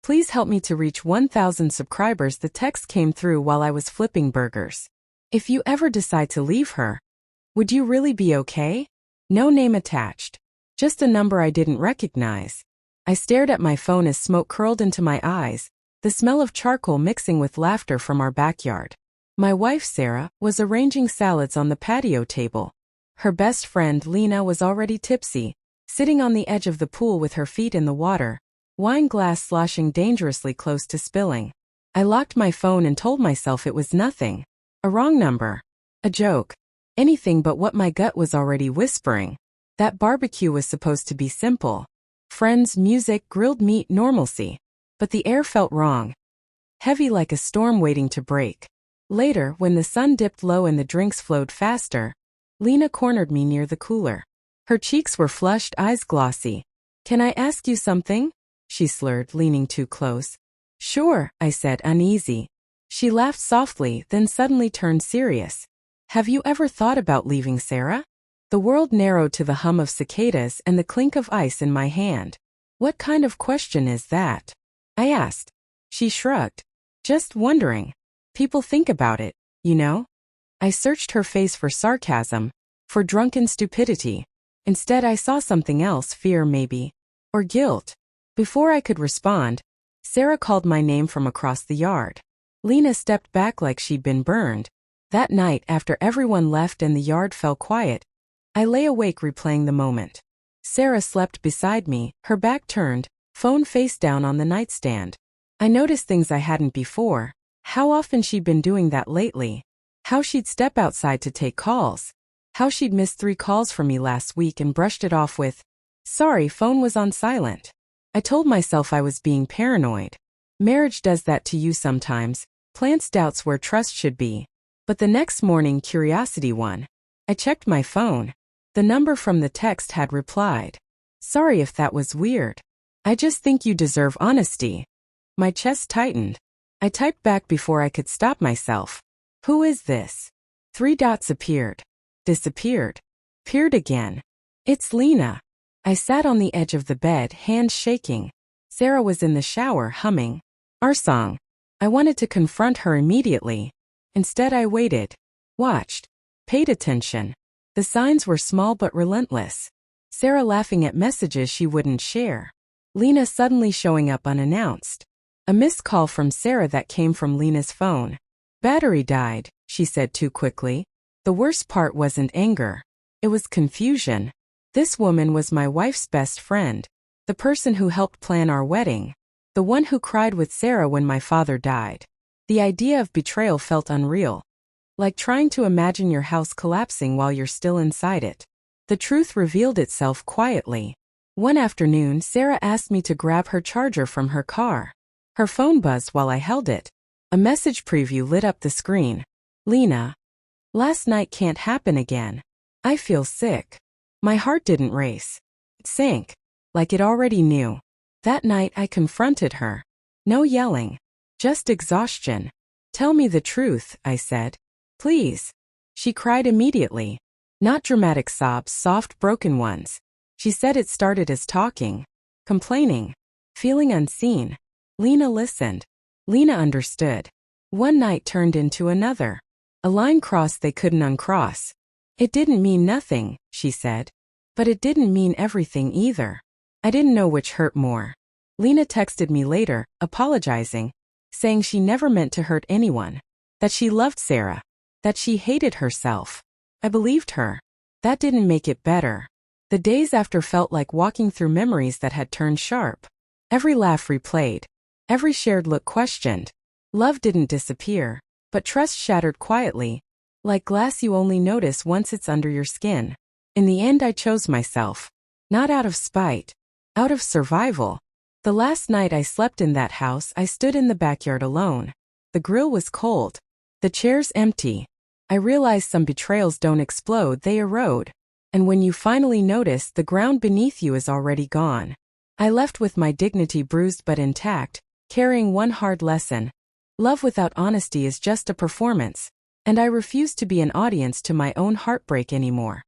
Please help me to reach 1,000 subscribers. The text came through while I was flipping burgers. If you ever decide to leave her, would you really be okay? No name attached. Just a number I didn't recognize. I stared at my phone as smoke curled into my eyes, the smell of charcoal mixing with laughter from our backyard. My wife, Sarah, was arranging salads on the patio table. Her best friend, Lena, was already tipsy, sitting on the edge of the pool with her feet in the water, wine glass sloshing dangerously close to spilling. I locked my phone and told myself it was nothing. A wrong number. A joke. Anything but what my gut was already whispering. That barbecue was supposed to be simple. Friends, music, grilled meat, normalcy. But the air felt wrong. Heavy like a storm waiting to break. Later, when the sun dipped low and the drinks flowed faster, Lena cornered me near the cooler. Her cheeks were flushed, eyes glossy. "Can I ask you something?" she slurred, leaning too close. "Sure," I said, uneasy. She laughed softly, then suddenly turned serious. "Have you ever thought about leaving, Sarah?" The world narrowed to the hum of cicadas and the clink of ice in my hand. "What kind of question is that?" I asked. She shrugged. "Just wondering. People think about it, you know?" I searched her face for sarcasm, for drunken stupidity. Instead, I saw something else, fear maybe. Or guilt. Before I could respond, Sarah called my name from across the yard. Lena stepped back like she'd been burned. That night, after everyone left and the yard fell quiet, I lay awake replaying the moment. Sarah slept beside me, her back turned, phone face down on the nightstand. I noticed things I hadn't before. How often she'd been doing that lately. How she'd step outside to take calls. How she'd missed 3 calls from me last week and brushed it off with, "Sorry, phone was on silent." I told myself I was being paranoid. Marriage does that to you sometimes, plants doubts where trust should be. But the next morning curiosity won. I checked my phone. The number from the text had replied. "Sorry if that was weird. I just think you deserve honesty." My chest tightened. I typed back before I could stop myself. "Who is this?" 3 dots appeared. Disappeared. Appeared again. "It's Lena." I sat on the edge of the bed, hands shaking. Sarah was in the shower, humming our song. I wanted to confront her immediately. Instead, I waited. Watched. Paid attention. The signs were small but relentless. Sarah laughing at messages she wouldn't share. Lena suddenly showing up unannounced. A missed call from Sarah that came from Lena's phone. "Battery died," she said too quickly. The worst part wasn't anger. It was confusion. This woman was my wife's best friend. The person who helped plan our wedding. The one who cried with Sarah when my father died. The idea of betrayal felt unreal. Like trying to imagine your house collapsing while you're still inside it. The truth revealed itself quietly. One afternoon, Sarah asked me to grab her charger from her car. Her phone buzzed while I held it. A message preview lit up the screen. "Lena. Last night can't happen again. I feel sick." My heart didn't race. It sank. Like it already knew. That night I confronted her. No yelling. Just exhaustion. "Tell me the truth," I said. "Please." She cried immediately. Not dramatic sobs, soft, broken ones. She said it started as talking. Complaining. Feeling unseen. Lena listened. Lena understood. One night turned into another. A line crossed they couldn't uncross. "It didn't mean nothing," she said. But it didn't mean everything either. I didn't know which hurt more. Lena texted me later, apologizing, saying she never meant to hurt anyone. That she loved Sarah. That she hated herself. I believed her. That didn't make it better. The days after felt like walking through memories that had turned sharp. Every laugh replayed. Every shared look questioned. Love didn't disappear, but trust shattered quietly. Like glass you only notice once it's under your skin. In the end, I chose myself. Not out of spite. Out of survival. The last night I slept in that house, I stood in the backyard alone. The grill was cold. The chairs empty. I realized some betrayals don't explode, they erode. And when you finally notice, the ground beneath you is already gone. I left with my dignity bruised but intact, carrying one hard lesson. Love without honesty is just a performance. And I refuse to be an audience to my own heartbreak anymore.